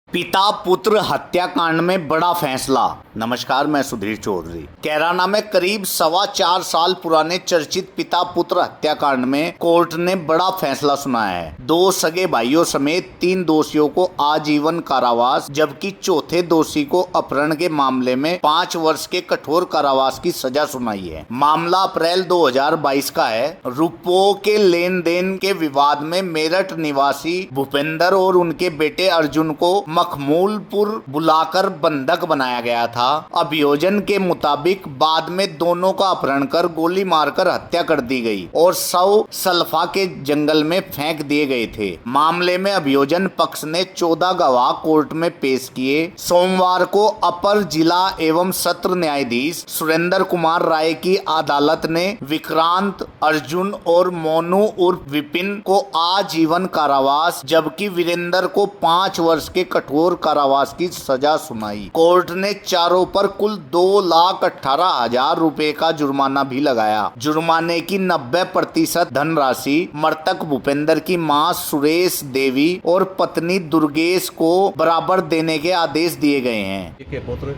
पिता पुत्र हत्याकांड में बड़ा फैसला। नमस्कार, मैं सुधीर चौधरी। कैराना में करीब 4.25 साल पुराने चर्चित पिता पुत्र हत्याकांड में कोर्ट ने बड़ा फैसला सुनाया है। 2 सगे भाइयों समेत 3 दोषियों को आजीवन कारावास, जबकि चौथे दोषी को अपहरण के मामले में 5 वर्ष के कठोर कारावास की सजा सुनाई है। मामला अप्रैल 2022 का है। रुपयों के लेन देन के विवाद में मेरठ निवासी भूपेंद्र और उनके बेटे अर्जुन को मखमूलपुर बुलाकर बंधक बनाया गया था। अभियोजन के मुताबिक बाद में दोनों का अपहरण कर गोली मारकर हत्या कर दी गई और शव सल्फा के जंगल में फेंक दिए गए थे। मामले में अभियोजन पक्ष ने 14 गवाह कोर्ट में पेश किए। सोमवार को अपर जिला एवं सत्र न्यायाधीश सुरेंद्र कुमार राय की अदालत ने विक्रांत, अर्जुन और मोनू उर्फ विपिन को आजीवन कारावास, जबकि वीरेंद्र को 5 वर्ष के कठोर कारावास की सजा सुनाई। कोर्ट ने चारों पर कुल 2,18,000 रुपए का जुर्माना भी लगाया। जुर्माने की 90% धनराशि मृतक भूपेंद्र की मां सुरेश देवी और पत्नी दुर्गेश को बराबर देने के आदेश दिए गए हैं। के पुत्र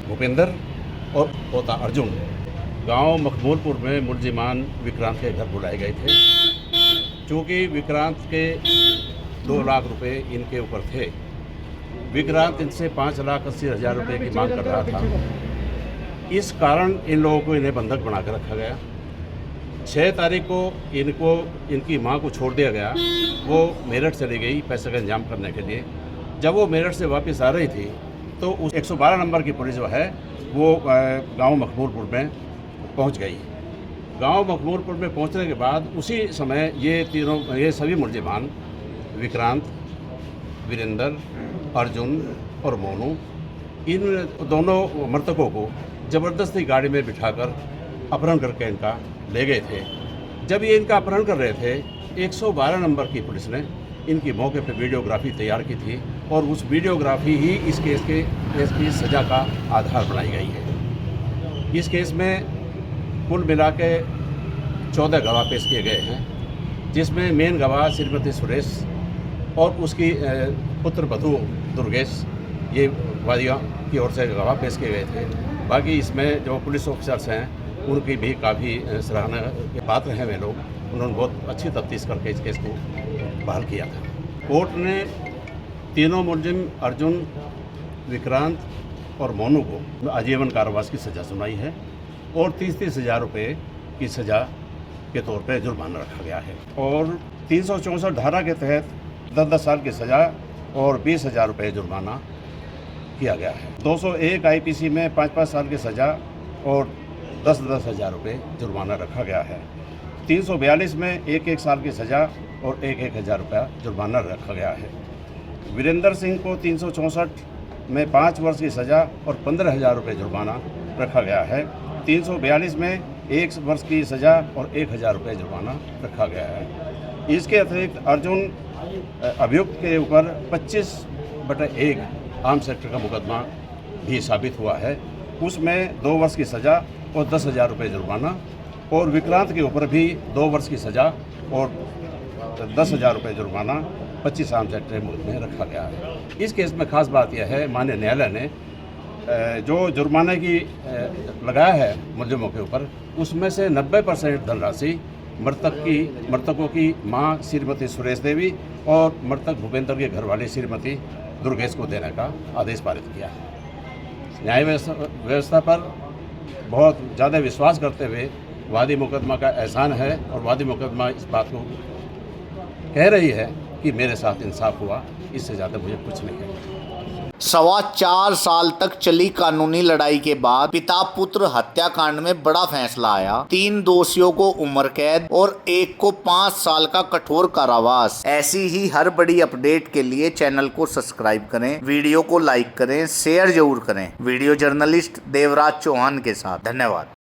भूपेंद्र और पोता अर्जुन गांव मखमूलपुर में मुलजिमान विक्रांत के घर बुलाए गए थे। चूँकि विक्रांत के 2 लाख रुपए इनके ऊपर थे, विक्रांत इनसे 5,80,000 रुपये की मांग कर रहा था। इस कारण इन लोगों को इन्हें बंधक बना कर रखा गया। 6 तारीख को इनकी मां को छोड़ दिया गया। वो मेरठ चली गई पैसे का इंतजाम करने के लिए। जब वो मेरठ से वापस आ रही थी तो उस 112 नंबर की पुलिस जो है वो गांव मखमूलपुर में पहुंच गई। गांव मखमूलपुर में पहुंचने के बाद उसी समय ये सभी मुलजिमान विक्रांत, वीरेंद्र, अर्जुन और मोनू, इन दोनों मृतकों को ज़बरदस्ती गाड़ी में बिठाकर अपहरण करके इनका ले गए थे। जब ये इनका अपहरण कर रहे थे, 112 नंबर की पुलिस ने इनकी मौके पर वीडियोग्राफी तैयार की थी और उस वीडियोग्राफी ही इस केस की सज़ा का आधार बनाई गई है। इस केस में कुल मिला के 14 गवाह पेश किए गए हैं, जिसमें मेन गवाह श्रीमती सुरेश और उसकी पुत्र वधू दुर्गेश, ये वादियों की ओर से गवाह पेश किए गए थे। बाकी इसमें जो पुलिस ऑफिसर्स हैं उनकी भी काफ़ी सराहना के पात्र हैं वे लोग। उन्होंने बहुत अच्छी तफ्तीश करके इस केस को बहाल किया था। कोर्ट ने तीनों मुलजिम अर्जुन, विक्रांत और मोनू को आजीवन कारावास की सज़ा सुनाई है और 30,000 रुपये की सज़ा के तौर पर जुर्माना रखा गया है। और 364 धारा के तहत 10 साल की सज़ा और 20,000 रुपये जुर्माना किया गया है। 201 IPC में 5 साल की सज़ा और 10,000 रुपये जुर्माना रखा गया है। 342 में 1 साल की सज़ा और 1,000 रुपया जुर्माना रखा गया है। वीरेंद्र सिंह को 364 में 5 वर्ष की सज़ा और 15,000 रुपये जुर्माना रखा गया है। 342 में 1 वर्ष की सज़ा और 1,000 रुपये जुर्माना रखा गया है। इसके अतिरिक्त अर्जुन अभियुक्त के ऊपर 25/1 आर्म सेक्टर का मुकदमा भी साबित हुआ है। उसमें 2 वर्ष की सज़ा और 10,000 रुपये जुर्माना, और विक्रांत के ऊपर भी 2 वर्ष की सज़ा और 10,000 रुपये जुर्माना 25 आर्म सेक्टर में रखा गया है। इस केस में खास बात यह है, माननीय न्यायालय ने जो जुर्माने की लगाया है मुलजिमों के ऊपर, उसमें से 90% धनराशि मृतकों की मां श्रीमती सुरेश देवी और मृतक भूपेंद्र के घरवाली श्रीमती दुर्गेश को देने का आदेश पारित किया है। न्याय व्यवस्था पर बहुत ज़्यादा विश्वास करते हुए वादी मुकदमा का एहसान है और वादी मुकदमा इस बात को कह रही है कि मेरे साथ इंसाफ हुआ, इससे ज़्यादा मुझे कुछ नहीं है। 4.25 साल तक चली कानूनी लड़ाई के बाद पिता पुत्र हत्याकांड में बड़ा फैसला आया। 3 दोषियों को उम्र कैद और 1 को 5 साल का कठोर कारावास। ऐसी ही हर बड़ी अपडेट के लिए चैनल को सब्सक्राइब करें, वीडियो को लाइक करें, शेयर जरूर करें। वीडियो जर्नलिस्ट देवराज चौहान के साथ। धन्यवाद।